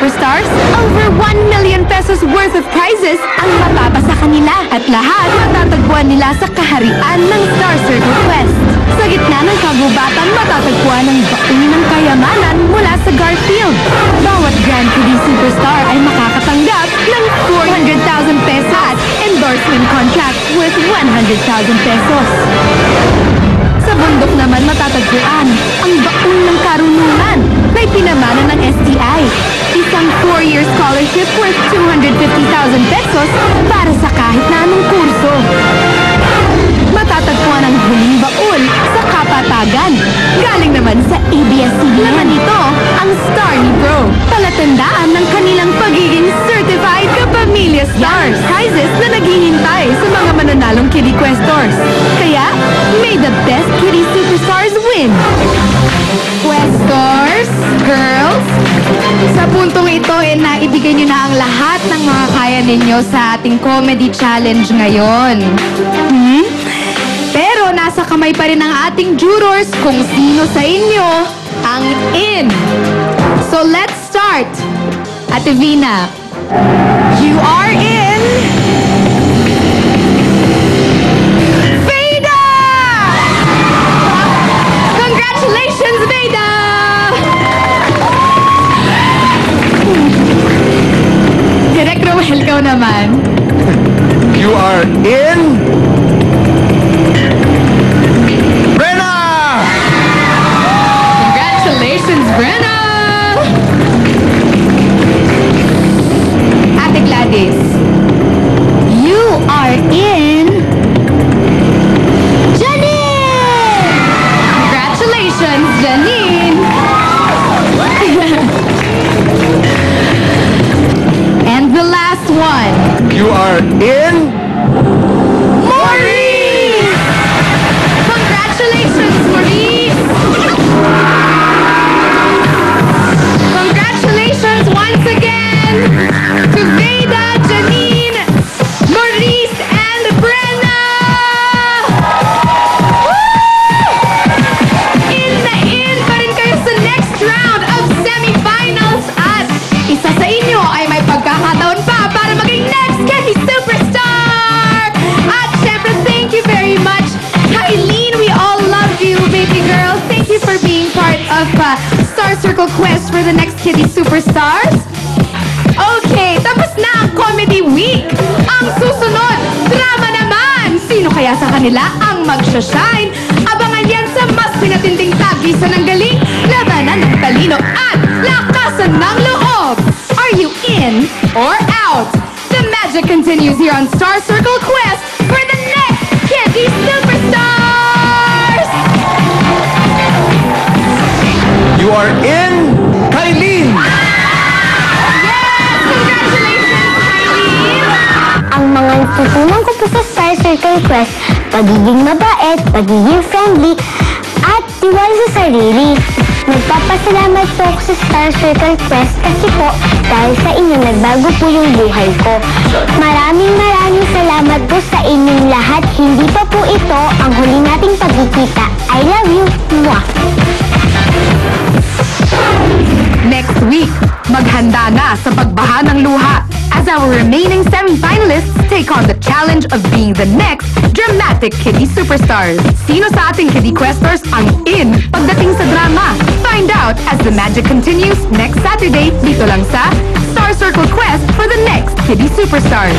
Superstars? Over 1 million pesos worth of prizes ang mapapa sa kanila. At lahat matatagpuan nila sa kaharian ng Star Circle Quest. Sa gitna ng kagubatan, matatagpuan ang baon ng kayamanan mula sa Garfield. Bawat Grand Kiddy Superstar ay makakatanggap ng 400,000 pesos at endorsement contract worth 100,000 pesos. Sa bundok naman matatagpuan ang baon ng karunungan na pinamana ng STI. Isang 4-year scholarship worth 250,000 pesos para sa kahit na anong kurso. Matatagpuan ang huling baon sa kapatagan. Galing naman sa ABS-CBN. Laman ito ang Star ni Bro. Palatandaan ng kanilang pagiging certified kapamilya stars. Prizes na naghihintay sa mga mananalong Kiddy Questors. Kaya, may the best Kiddy Superstars win! Questors, girls, sa puntong ito, naibigay nyo na ang lahat ng mga kaya ninyo sa ating comedy challenge ngayon. Pero nasa kamay pa rin ng ating jurors kung sino sa inyo ang in. So let's start. Ate Vina, you are in... Veda! Congratulations, Veda! Direk Roel, ikaw naman. You are in... Brenna! Congratulations, Brenna! Ate Gladys, you are in... Janine! Congratulations, Janine! And the last one. You are in... Maurice! Congratulations, Maurice! Congratulations once again to Veda, Janine, Maurice, and Brenna! Woo! In pa rin kayo sa next round of semifinals at isa sa inyo ay may pagkakataon pa para maging next Kiddy Superstar! At syempre, thank you very much, Kylene. We all love you, baby girl. Thank you for being part of Star Circle Quest for the next Kiddy Superstars. Okay, tapos na ang Comedy Week. Ang susunod, drama naman. Sino kaya sa kanila ang magsha-shine? Abangan yan sa mas pinatinding tagisan ng galing, labanan ng talino at lakasan ng loob. Are you in or out? The magic continues here on Star Circle Quest for the next Kiddy Superstars! You are in... Kylene! Yes! Congratulations, Kylene! Ang mga tutunan ko po sa Star Circle Quest, pagiging mabait, pagiging friendly, at tiwala sa sarili. Nagpapasalamat po ako sa Star Circle Quest kasi po dahil sa inyo nagbago po yung buhay ko. Maraming salamat po sa inyong lahat. Hindi pa po ito ang huli nating pagkikita. I love you! Mwah! Next week, maghanda na sa pagbaha ng luha as our remaining semi-finalists take on the challenge of being the next dramatic Kiddy Superstars. Sino sa ating Kiddy Questors ang in pagdating sa drama? Find out as the magic continues next Saturday dito lang sa Star Circle Quest for the next Kiddy Superstars.